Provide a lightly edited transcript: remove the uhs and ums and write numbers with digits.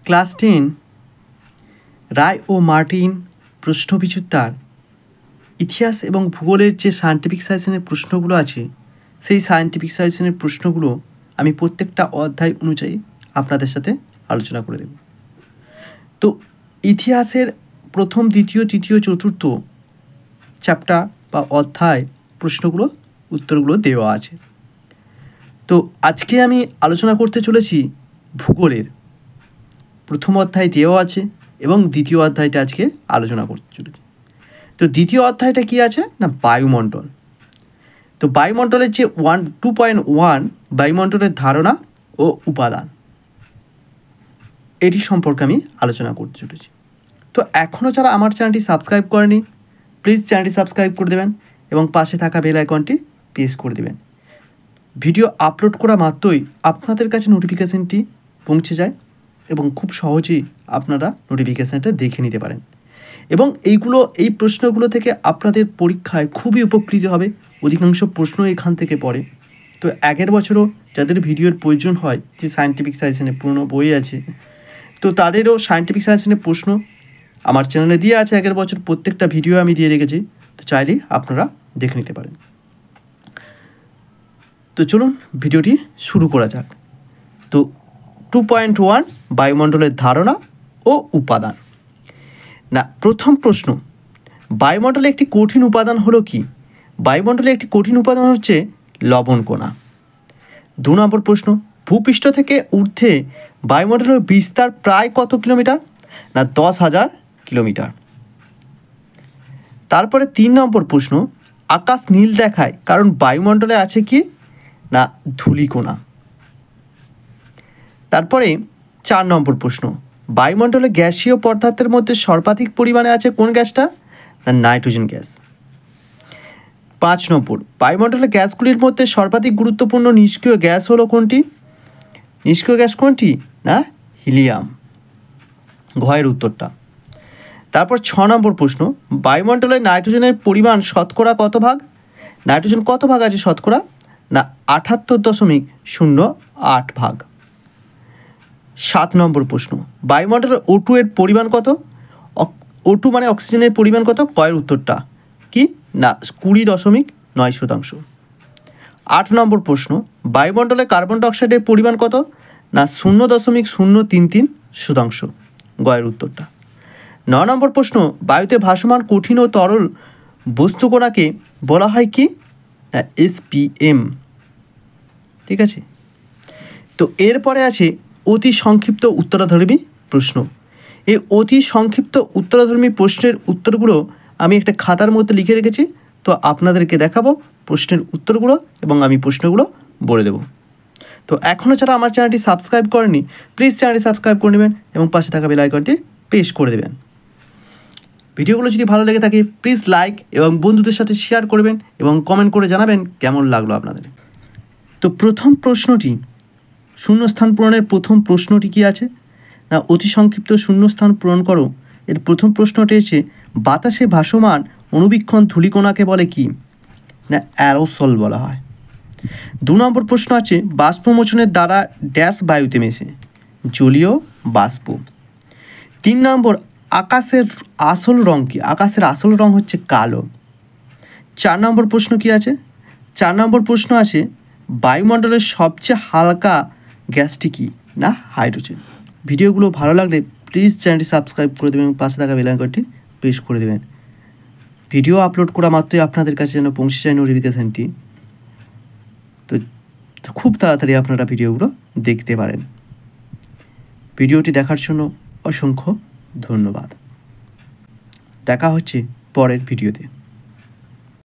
Class 10 রায় ও Martin প্রশ্নবিচিত্রার ইতিহাস এবং ভূগোলের যে সায়েন্টিফিক সাজেশনের প্রশ্নগুলো আছে সেই সায়েন্টিফিক সাজেশনের প্রশ্নগুলো আমি প্রত্যেকটা অধ্যায় অনুযায়ী আপনাদের সাথে আলোচনা করে দেব। তো ইতিহাসের প্রথম, দ্বিতীয়, তৃতীয়, চতুর্থ চ্যাপ্টার বা অধ্যায় প্রশ্নগুলো উত্তরগুলো দেওয়া আছে। তো আজকে আমি আলোচনা করতে চলেছি ভূগোলের। প্রথম অধ্যায় দেওয়া আছে এবং দ্বিতীয় অধ্যায়টা আজকে আলোচনা করতে চলেছি। তো দ্বিতীয় অধ্যায়টা কি আছে না, বায়ুমণ্ডল। তো বায়ুমণ্ডলের যে 2.1 বায়ুমণ্ডলের ধারণা ও উপাদান, এটি সম্পর্কে আমি আলোচনা করতে চলেছি। তো এখনও যারা আমার চ্যানেলটি সাবস্ক্রাইব করেনি, প্লিজ চ্যানেলটি সাবস্ক্রাইব করে দেবেন এবং পাশে থাকা বেল আইকনটি প্রেস করে দেবেন। ভিডিও আপলোড করা মাত্রই আপনাদের কাছে নোটিফিকেশানটি পৌঁছে যায় এবং খুব সহজেই আপনারা নোটিফিকেশানটা দেখে নিতে পারেন এবং এই প্রশ্নগুলো থেকে আপনাদের পরীক্ষায় খুবই উপকৃত হবে। অধিকাংশ প্রশ্ন এখান থেকে পড়ে। তো আগের বছরও যাদের ভিডিওর প্রয়োজন হয়, যে সায়েন্টিফিক সাজেশনের পুরনো বই আছে, তো তাদেরও সায়েন্টিফিক সাজেশনের প্রশ্ন আমার চ্যানেলে দিয়ে আছে। আগের বছর প্রত্যেকটা ভিডিও আমি দিয়ে রেখেছি, তো চাইলেই আপনারা দেখে নিতে পারেন। তো চলুন ভিডিওটি শুরু করা যাক। তো 2.1 বায়ুমণ্ডলের ধারণা ও উপাদান। না, প্রথম প্রশ্ন, বায়ুমণ্ডলে একটি কঠিন উপাদান হলো কি? বায়ুমণ্ডলে একটি কঠিন উপাদান হচ্ছে লবণকণা। 2 নম্বর প্রশ্ন, ভূপৃষ্ঠ থেকে ঊর্ধ্বে বায়ুমণ্ডলের বিস্তার প্রায় কত কিলোমিটার? না, 10,000 কিলোমিটার। তারপরে 3 নম্বর প্রশ্ন, আকাশ নীল দেখায় কারণ বায়ুমণ্ডলে আছে কি? না, ধূলিকণা। তারপরে 4 নম্বর প্রশ্ন, বায়ুমণ্ডলে গ্যাসীয় পদার্থের মধ্যে সর্বাধিক পরিমাণে আছে কোন গ্যাসটা? না, নাইট্রোজেন গ্যাস। 5 নম্বর, বায়ুমণ্ডলের গ্যাসগুলির মধ্যে সর্বাধিক গুরুত্বপূর্ণ নিষ্ক্রিয় গ্যাস হলো কোনটি? নিষ্ক্রিয় গ্যাস কোনটি? না, হিলিয়াম। ঘয়ের উত্তরটা। তারপর 6 নম্বর প্রশ্ন, বায়ুমণ্ডলে নাইট্রোজেনের পরিমাণ শতকরা কত ভাগ? নাইট্রোজেন কত ভাগ আছে শতকরা? না, 78.08 ভাগ। 7 নম্বর প্রশ্ন, বায়ুমণ্ডলের O2 এর পরিমাণ কত? O2 মানে অক্সিজেনের পরিমাণ কত? কয়ের উত্তরটা কি? না, 20.9%। 8 নম্বর প্রশ্ন, বায়ুমণ্ডলে কার্বন ডাইঅক্সাইডের পরিমাণ কত? না, 0.033%। গয়ের উত্তরটা। 9 নম্বর প্রশ্ন, বায়ুতে ভাসমান কঠিন ও তরল বস্তুকণাকে বলা হয় কি? না, SPM। ঠিক আছে। তো এরপরে আছে অতি সংক্ষিপ্ত উত্তরাধর্মী প্রশ্ন। এই অতি সংক্ষিপ্ত উত্তরাধর্মী প্রশ্নের উত্তরগুলো আমি একটা খাতার মধ্যে লিখে রেখেছি। তো আপনাদেরকে দেখাবো প্রশ্নের উত্তরগুলো এবং আমি প্রশ্নগুলো বলে দেব। তো এখনও যারা আমার চ্যানেলটি সাবস্ক্রাইব করেনি, প্লিজ চ্যানেলটি সাবস্ক্রাইব করে নেবেন এবং পাশে থাকা বেল আইকনটি প্রেস করে দেবেন। ভিডিওগুলো যদি ভালো লেগে থাকে প্লিজ লাইক এবং বন্ধুদের সাথে শেয়ার করবেন এবং কমেন্ট করে জানাবেন কেমন লাগলো আপনাদের। তো প্রথম প্রশ্নটি, শূন্যস্থান পূরণের প্রথম প্রশ্নটি কি আছে? না, অতি সংক্ষিপ্ত শূন্যস্থান পূরণ করো। এর প্রথম প্রশ্নটি হচ্ছে, বাতাসে ভাসমান অণুবীক্ষণ ধূলিকণাকে বলে কি? না, অ্যারোসল বলা হয়। 2 নম্বর প্রশ্ন আছে, বাষ্পমোচনের দ্বারা ড্যাশ বায়ুতে মেশে? জলীয় বাষ্প। 3 নম্বর, আকাশের আসল রং কি? আকাশের আসল রং হচ্ছে কালো। 4 নম্বর প্রশ্ন কি আছে? 4 নম্বর প্রশ্ন আছে, বায়ুমণ্ডলের সবচেয়ে হালকা গ্যাসটি কি? না, হাইড্রোজেন। ভিডিওগুলো ভালো লাগলে প্লিজ চ্যানেলটি সাবস্ক্রাইব করে দেবেন এবং পাশে থাকা বেল আইকনটি প্রেস করে দেবেন। ভিডিও আপলোড করা মাত্রই আপনাদের কাছে যেন পৌঁছে যায় নোটিফিকেশানটি। তো খুব তাড়াতাড়ি আপনারা ভিডিওগুলো দেখতে পারেন। ভিডিওটি দেখার জন্য অসংখ্য ধন্যবাদ। দেখা হচ্ছে পরের ভিডিওতে।